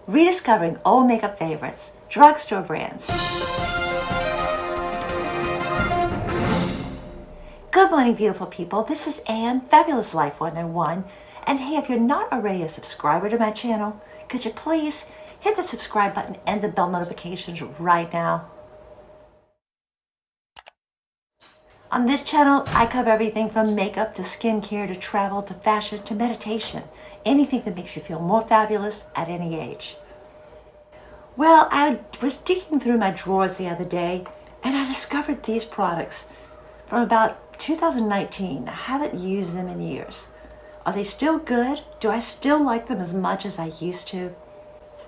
rediscovering old makeup favorites, drugstore brands. Good morning, beautiful people. This is Anne, Fabulous Life 101. And hey, if you're not already a subscriber to my channel, could you please hit the subscribe button and the bell notifications right now? On this channel, I cover everything from makeup to skincare to travel to fashion to meditation. Anything that makes you feel more fabulous at any age. Well, I was digging through my drawers the other day and I discovered these products from about 2019. I haven't used them in years. Are they still good? Do I still like them as much as I used to?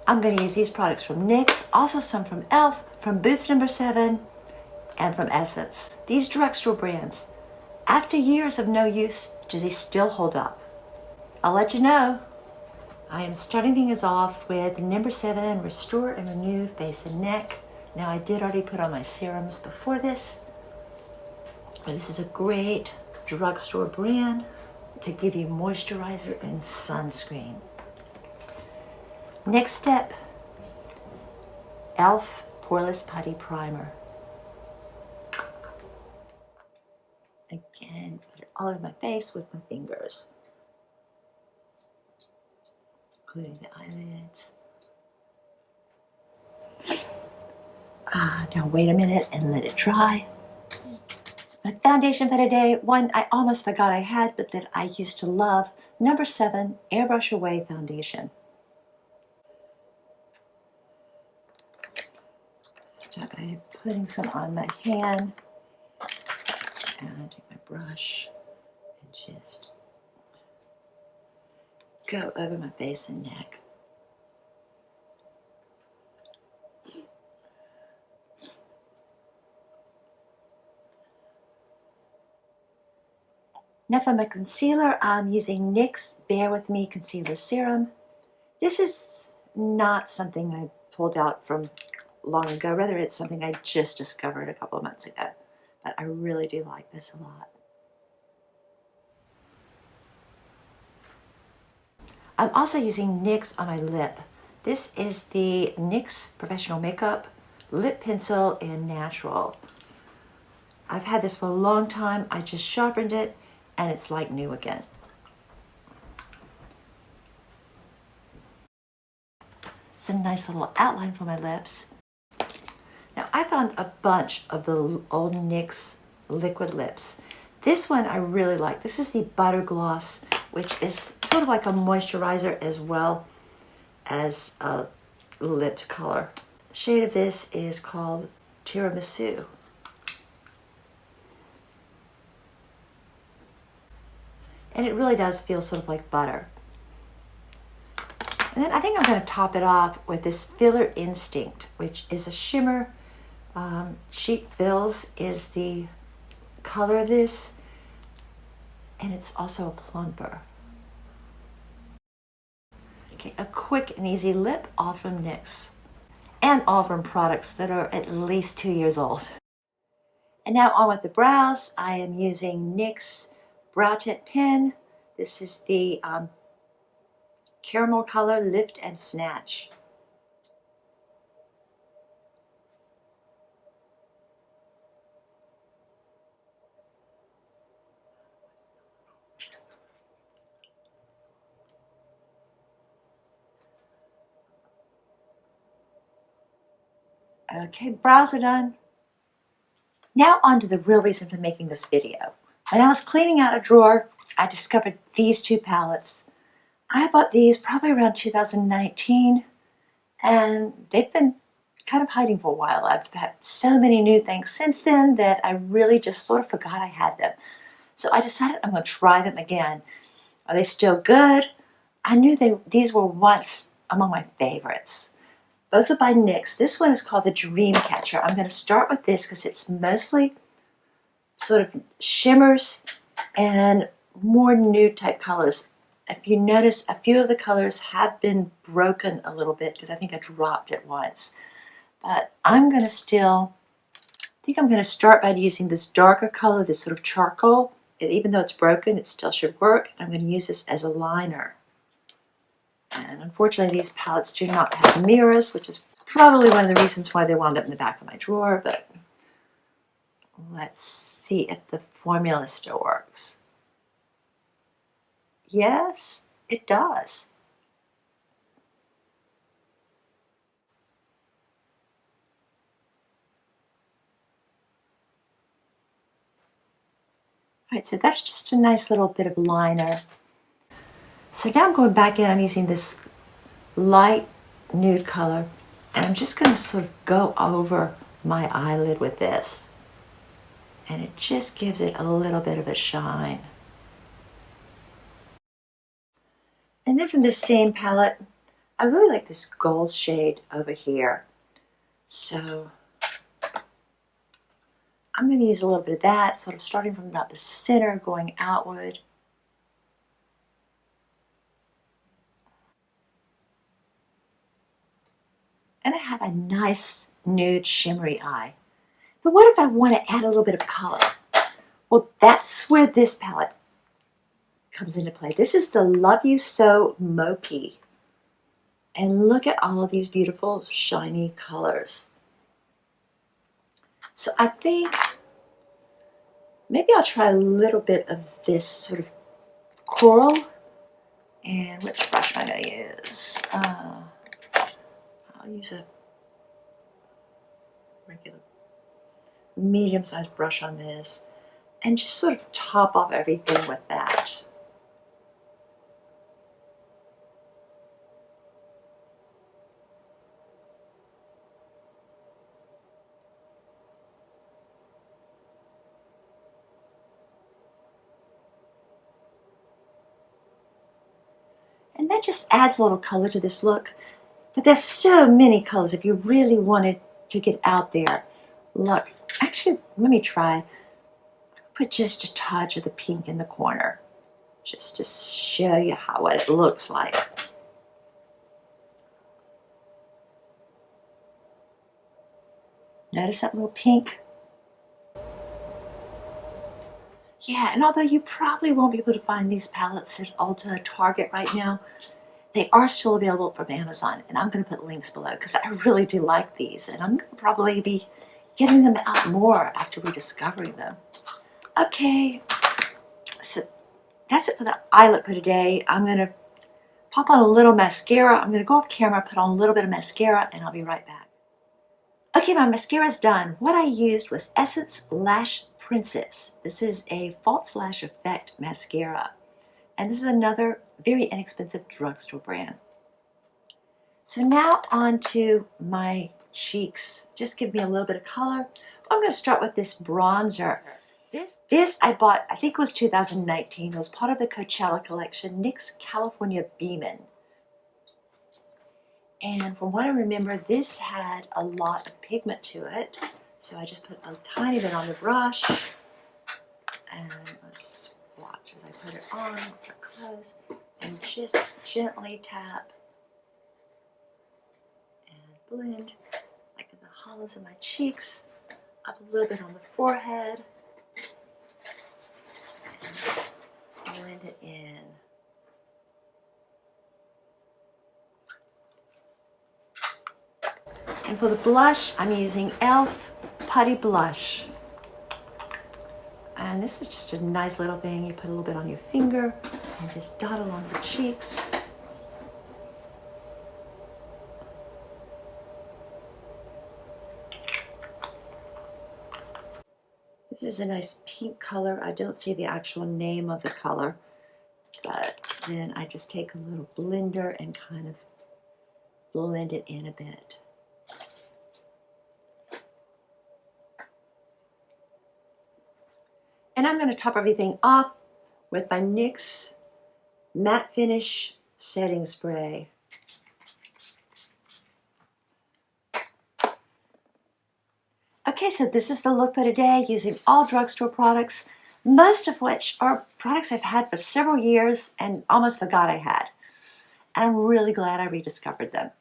I'm going to use these products from NYX, also some from e.l.f., from Boots No7, and from Essence. These drugstore brands, after years of no use, do they still hold up? I'll let you know. I am starting things off with No7 Restore and Renew Face and Neck. Now I did already put on my serums before this. This is a great drugstore brand to give you moisturizer and sunscreen. Next step, e.l.f. Poreless Putty Primer. Again, put it all over my face with my fingers, including the eyelids. Now wait a minute and let it dry. My foundation for today, one I almost forgot I had, but that I used to love, No7 Airbrush Away Foundation. Start by putting some on my hand, and I take my brush and just go over my face and neck. Now for my concealer, I'm using NYX Bare With Me Concealer Serum. This is not something I pulled out from long ago. Rather, it's something I just discovered a couple of months ago. But I really do like this a lot. I'm also using NYX on my lip. This is the NYX Professional Makeup Lip Pencil in Natural. I've had this for a long time. I just sharpened it and it's like new again. It's a nice little outline for my lips. Now I found a bunch of the old NYX liquid lips. This one I really like. This is the Butter Gloss, which is sort of like a moisturizer as well as a lip color. The shade of this is called Tiramisu. And it really does feel sort of like butter. And then I think I'm going to top it off with this Filler Instinct, which is a shimmer. Sheep Fills is the color of this, and it's also a plumper. Okay, a quick and easy lip, all from NYX, and all from products that are at least 2 years old. And now on with the brows. I am using NYX Brow Tint Pen. This is the caramel color Lift and Snatch. Okay, brows are done. Now on to the real reason for making this video. When I was cleaning out a drawer, I discovered these two palettes. I bought these probably around 2019, and they've been kind of hiding for a while. I've had so many new things since then that I really just sort of forgot I had them. So I decided I'm going to try them again. Are they still good? I knew these were once among my favorites. Both are by NYX. This one is called the Dream Catcher. I'm going to start with this because it's mostly sort of shimmers and more nude type colors. If you notice, a few of the colors have been broken a little bit because I think I dropped it once. But I'm going to start by using this darker color, this sort of charcoal. Even though it's broken, it still should work. I'm going to use this as a liner. And unfortunately, these palettes do not have mirrors, which is probably one of the reasons why they wound up in the back of my drawer, but let's see if the formula still works. Yes, it does. All right, so that's just a nice little bit of liner. So now I'm going back in, I'm using this light nude color, and I'm just going to sort of go over my eyelid with this. And it just gives it a little bit of a shine. And then from this same palette, I really like this gold shade over here. So I'm going to use a little bit of that, sort of starting from about the center, going outward. And I have a nice nude shimmery eye. But what if I want to add a little bit of color? Well, that's where this palette comes into play. This is the Love You So Mochi. And look at all of these beautiful shiny colors. So I think maybe I'll try a little bit of this sort of coral. And which brush am I going to use? I'll use a regular medium-sized brush on this and just sort of top off everything with that. And that just adds a little color to this look. But there's so many colors if you really wanted to get out there. Look, actually, let me try. Put just a touch of the pink in the corner, just to show you what it looks like. Notice that little pink? Yeah, and although you probably won't be able to find these palettes at Ulta or Target right now, they are still available from Amazon, and I'm going to put links below because I really do like these, and I'm going to probably be getting them out more after rediscovering them. Okay, so that's it for the eye look for today. I'm going to pop on a little mascara. I'm going to go off camera, put on a little bit of mascara, and I'll be right back. Okay, my mascara's done. What I used was Essence Lash Princess. This is a false lash effect mascara. And this is another very inexpensive drugstore brand. So now on to my cheeks. Just give me a little bit of color. I'm going to start with this bronzer. This I bought, I think it was 2019. It was part of the Coachella collection, NYX California Beamin'. And from what I remember, this had a lot of pigment to it. So I just put a tiny bit on the brush. And let's watch as I put it on, watch it close, and just gently tap and blend, like in the hollows of my cheeks, up a little bit on the forehead, and blend it in. And for the blush, I'm using e.l.f. Putty Blush. And this is just a nice little thing. You put a little bit on your finger and just dot along the cheeks. This is a nice pink color. I don't see the actual name of the color, but then I just take a little blender and kind of blend it in a bit. And I'm going to top everything off with my NYX Matte Finish Setting Spray. Okay, so this is the look for today using all drugstore products, most of which are products I've had for several years and almost forgot I had. And I'm really glad I rediscovered them.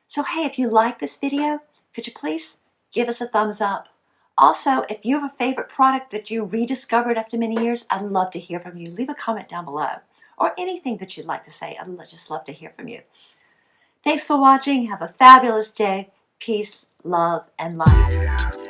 So hey, if you like this video, could you please give us a thumbs up? Also, if you have a favorite product that you rediscovered after many years, I'd love to hear from you. Leave a comment down below. or anything that you'd like to say. I'd just love to hear from you. Thanks for watching. Have a fabulous day. Peace, love, and light.